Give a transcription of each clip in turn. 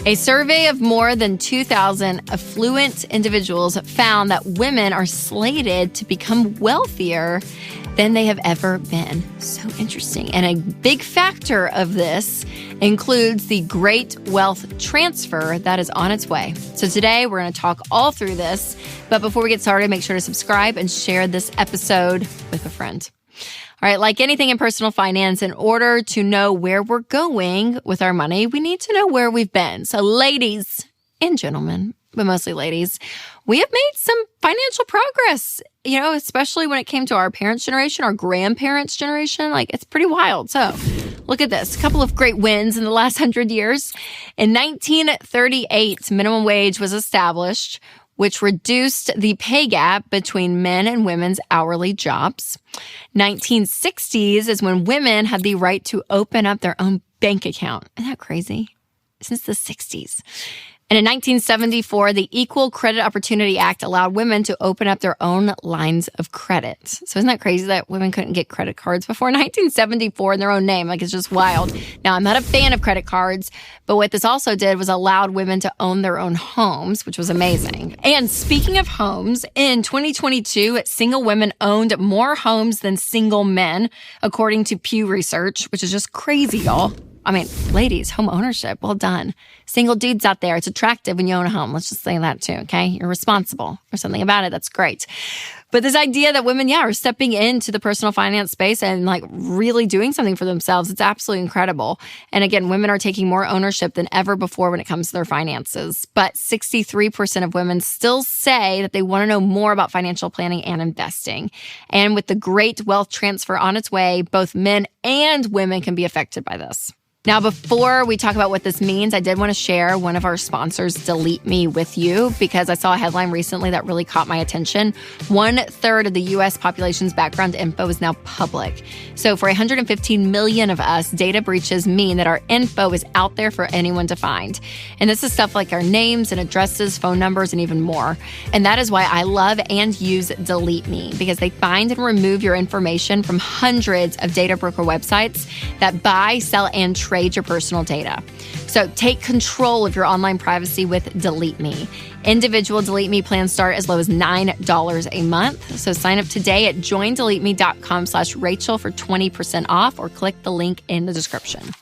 A survey of more than 2,000 affluent individuals found that women are slated to become wealthier than they have ever been. So interesting. And a big factor of this includes the great wealth transfer that is on its way. So today we're going to talk all through this. But before we get started, make sure to subscribe and share this episode with a friend. All right, like anything in personal finance, in order to know where we're going with our money, we need to know where we've been. So ladies and gentlemen, but mostly ladies, we have made some financial progress, especially when it came to our parents' generation, our grandparents' generation. Like, it's pretty wild. So look at this. A couple of great wins in the last 100 years. In 1938, minimum wage was established, which reduced the pay gap between men and women's hourly jobs. 1960s is when women had the right to open up their own bank account. Isn't that crazy? Since the 60s. And in 1974, the Equal Credit Opportunity Act allowed women to open up their own lines of credit. So isn't that crazy that women couldn't get credit cards before 1974 in their own name? Like, it's just wild. Now, I'm not a fan of credit cards, but what this also did was allowed women to own their own homes, which was amazing. And speaking of homes, in 2022, single women owned more homes than single men, according to Pew Research, which is just crazy, y'all. I mean, ladies, home ownership, well done. Single dudes out there, it's attractive when you own a home. Let's just say that too, okay? You're responsible for something about it. That's great. But this idea that women, are stepping into the personal finance space and really doing something for themselves, it's absolutely incredible. And again, women are taking more ownership than ever before when it comes to their finances. But 63% of women still say that they want to know more about financial planning and investing. And with the great wealth transfer on its way, both men and women can be affected by this. Now, before we talk about what this means, I did want to share one of our sponsors, Delete Me, with you because I saw a headline recently that really caught my attention. 1/3 of the U.S. population's background info is now public. So for 115 million of us, data breaches mean that our info is out there for anyone to find. And this is stuff like our names and addresses, phone numbers, and even more. And that is why I love and use Delete Me, because they find and remove your information from hundreds of data broker websites that buy, sell, and trade your personal data. So take control of your online privacy with Delete Me. Individual Delete Me plans start as low as $9 a month. So sign up today at joindeleteme.com/Rachel for 20% off, or click the link in the description.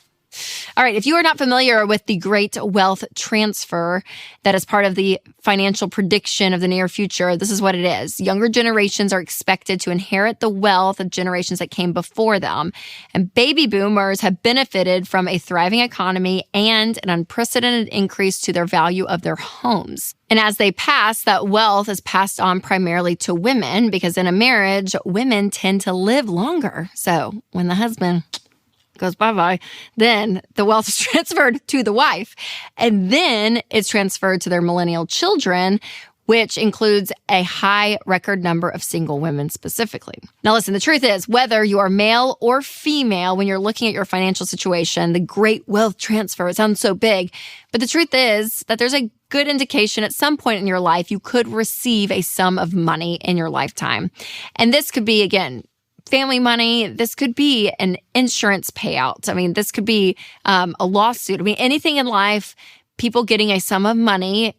All right, if you are not familiar with the great wealth transfer that is part of the financial prediction of the near future, this is what it is. Younger generations are expected to inherit the wealth of generations that came before them. And baby boomers have benefited from a thriving economy and an unprecedented increase to their value of their homes. And as they pass, that wealth is passed on primarily to women, because in a marriage, women tend to live longer. So when the husband goes bye-bye, then the wealth is transferred to the wife. And then it's transferred to their millennial children, which includes a high record number of single women specifically. Now listen, the truth is, whether you are male or female, when you're looking at your financial situation, the great wealth transfer, it sounds so big, but the truth is that there's a good indication at some point in your life you could receive a sum of money in your lifetime. And this could be, again, family money. This could be an insurance payout. I mean, this could be a lawsuit. I mean, anything in life, people getting a sum of money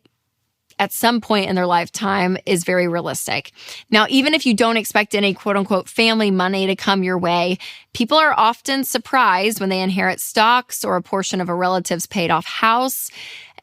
at some point in their lifetime is very realistic. Now, even if you don't expect any quote unquote family money to come your way, people are often surprised when they inherit stocks or a portion of a relative's paid off house.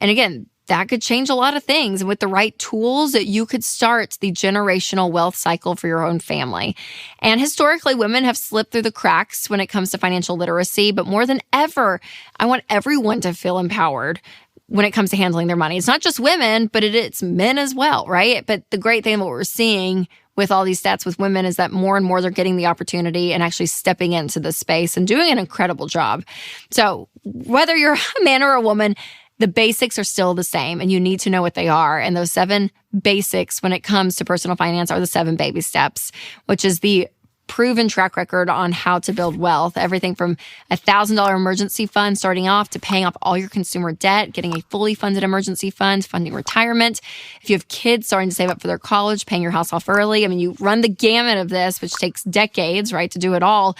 And again, that could change a lot of things. And with the right tools, you could start the generational wealth cycle for your own family. And historically, women have slipped through the cracks when it comes to financial literacy. But more than ever, I want everyone to feel empowered when it comes to handling their money. It's not just women, but it's men as well, right? But the great thing about what we're seeing with all these stats with women is that more and more they're getting the opportunity and actually stepping into this space and doing an incredible job. So whether you're a man or a woman, the basics are still the same, and you need to know what they are. And those 7 basics when it comes to personal finance are the 7 baby steps, which is the proven track record on how to build wealth. Everything from $1,000 emergency fund starting off to paying off all your consumer debt, getting a fully funded emergency fund, funding retirement. If you have kids, starting to save up for their college, paying your house off early. I mean, you run the gamut of this, which takes decades, right, to do it all.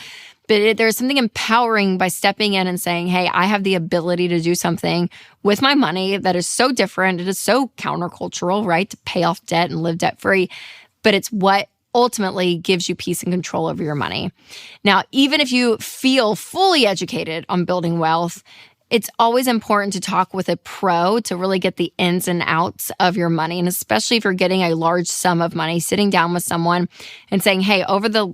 But there's something empowering by stepping in and saying, hey, I have the ability to do something with my money that is so different. It is so countercultural, right? To pay off debt and live debt-free. But it's what ultimately gives you peace and control over your money. Now, even if you feel fully educated on building wealth, it's always important to talk with a pro to really get the ins and outs of your money. And especially if you're getting a large sum of money, sitting down with someone and saying, hey, over the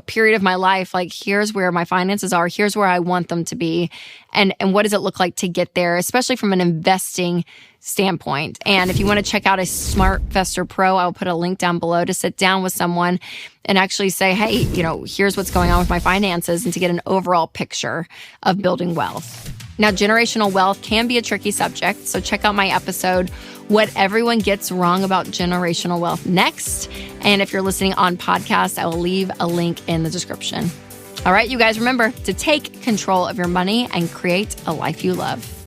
period of my life, like, here's where my finances are, here's where I want them to be, and what does it look like to get there, especially from an investing standpoint. And if you want to check out a SmartVestor Pro, I'll put a link down below to sit down with someone and actually say, hey, here's what's going on with my finances, and to get an overall picture of building wealth. Now, generational wealth can be a tricky subject, so check out my episode, What Everyone Gets Wrong About Generational Wealth, next. And if you're listening on podcast, I will leave a link in the description. All right, you guys, remember to take control of your money and create a life you love.